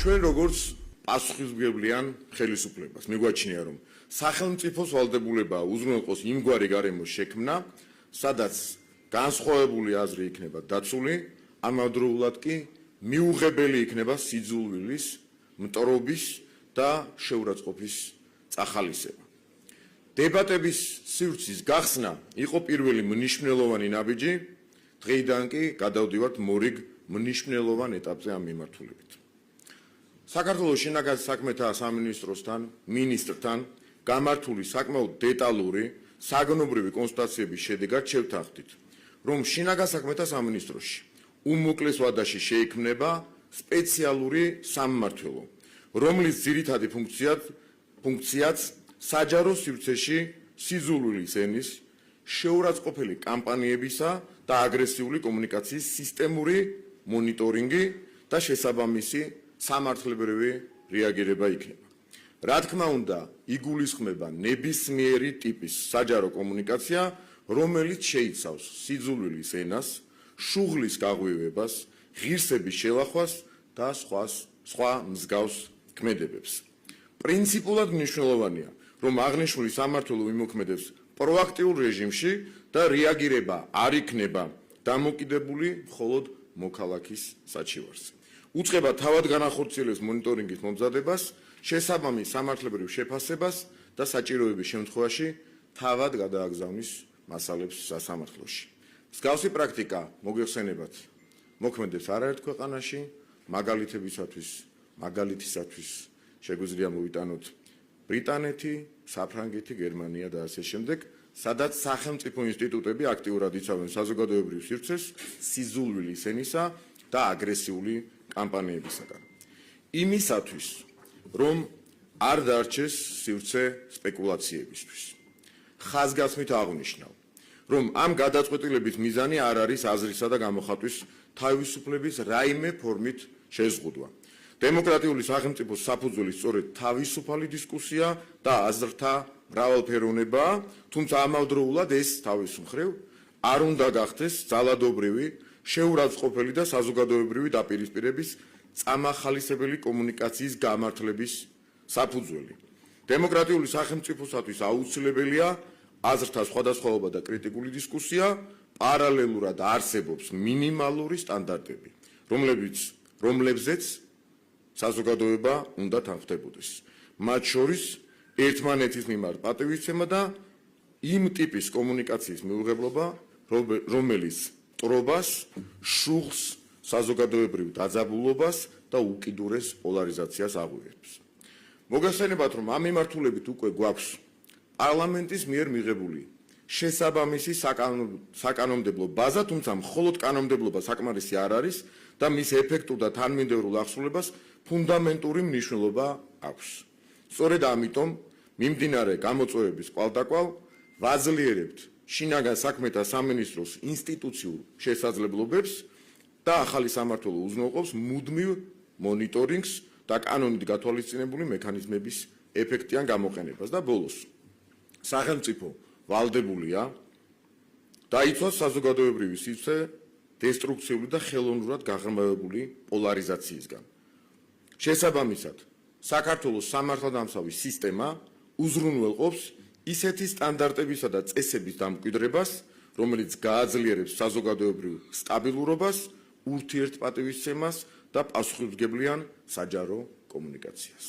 ჩვენ როგორც პასუხისმგებლიან ხელისუფლებას მიგვაჩნია, რომ სახელმწიფოს ვალდებულებაა უზრუნველყოს იმგვარი გარემოს შექმნა, სადაც განსხვავებული აზრი იქნება დაცული, ამავდროულად კი მიუღებელი იქნება სიძულვილის, მტრობის და შეურაცხყოფის წახალისება. დებატების სივრცის გახსნა იყო პირველი მნიშვნელოვანი ნაბიჯი, დღეიდან კი გადავდივართ მორიგ მნიშვნელოვან ეტაპზე ამ მიმართულებით. საქართველოს შინაგან საქმეთა სამინისტროსთან, მინისტრთან გამართული საკმაოდ დეტალური საგნობრივი კონსულტაციების შედეგად შევთანხმდით, რომ შინაგან საქმეთა სამინისტროში უმოკლეს ვადაში შეიქმნება სპეციალური სამმართველო, რომლის ძირითადი ფუნქციაც საჯარო სივრცეში სიძულვილის ენის, შეურაცხყოფელი კამპანიებისა და აგრესიული კომუნიკაციის სისტემური მონიტორინგი და შესაბამისი სამართლებრივი რეაგირება იქნება. რა თქმა უნდა, იგულისხმება ნებისმიერი ტიპის საჯარო კომუნიკაცია, რომელიც შეიცავს სიძულვილის ენას, შუღლის გაღვივებას, ღირსების შელახვას და სხვა მსგავს ქმედებებს. პრინციპულად მნიშვნელოვანია, რომ აღნიშნული სამმართველო იმოქმედებს პროაქტიულ რეჟიმში და რეაგირება არ იქნება დამოკიდებული მხოლოდ მოქალაქის საჩივარზე. უწყება თავად განახორციელებს მონიტორინგის მომზადებას, შესაბამის სამართლებრივ შეფასებას და საჭიროების შემთხვევაში თავად გადააგზავნის მასალებს სასამართლოში. მსგავსი პრაქტიკა მოგეხსენებათ მოქმედებს არაერთ ქვეყანაში, მაგალითისათვის შეგვიძლია მოვიტანოთ ბრიტანეთი, საფრანგეთი, გერმანია და ასე შემდეგ, სადაც სახელმწიფო ინსტიტუტები აქტიურად იცავენ საზოგადოებრივ სივრცეს სიძულვილის ენისა და აგრესიული კამპანიებისაგან. იმისათვის, რომ არ დარჩეს სივრცე სპეკულაციებისთვის. ხაზგასმით აღნიშნავ, რომ ამ გადაწყვეტილების მიზანი არ არის აზრისა და გამოხატვის თავისუფლების რაიმე ფორმით შეზღუდვა. დემოკრატიული სახელმწიფოს საფუძველი სწორედ თავისუფალი დისკუსია და აზრთა მრავალფეროვნებაა, თუმცა ამავდროულად ეს თავის მხრივ არ უნდა გახდეს ძალადობრივი, შეურაცხყოფელი და საზოგადოებრივი დაპირისპირების წამახალისებელი კომუნიკაციის გამართლების საფუძველი. დემოკრატიული სახელმწიფოსათვის აუცილებელია აზრთა სხვადასხვაობა და კრიტიკული დისკუსია, პარალელურად არსებობს მინიმალური სტანდარტები, რომლებზეც საზოგადოება უნდა თანხმდებოდეს. მათ შორის ერთმანეთის მიმართ პატივისცემა და იმ ტიპის კომუნიკაციის მიუღებლობა, რომელიც მტრობას, შუღლს, საზოგადოებრივ დაძაბულობას და უკიდურეს პოლარიზაციას აღვივებს. მოგეხსენებათ, რომ ამ მიმართულებით უკვე გვაქვს პარლამენტის მიერ მიღებული შესაბამისი საკანონმდებლო ბაზა, თუმცა მხოლოდ კანონმდებლობა საკმარისი არ არის და მის ეფექტურ და თანმიმდევრულ აღსრულებას ფუნდამენტური მნიშვნელობა აქვს. სწორედ ამიტომ მიმდინარე გამოწვევების კვალდაკვალ ვაძლიერებთ შინაგან საქმეთა სამინისტროს ინსტიტუციურ შესაძლებლობებს და ახალი სამმართველო უზრუნველყოფს მუდმივ მონიტორინგს და კანონით გათვალისწინებული მექანიზმების ეფექტიან გამოყენებას და ბოლოს სახელმწიფო ვალდებულია დაიცვას საზოგადოებრივი სივრცე დესტრუქციული და ხელოვნურად გაღრმავებული პოლარიზაციისგან. შესაბამისად, საქართველოს სამართალდამცავი სისტემა უზრუნველყოფს ისეთი სტანდარტებისა და წესების დამკვიდრებას, რომელიც გააძლიერებს საზოგადოებრივ სტაბილურობას, ურთიერთპატივისცემას და პასუხისმგებლიან საჯარო კომუნიკაციას.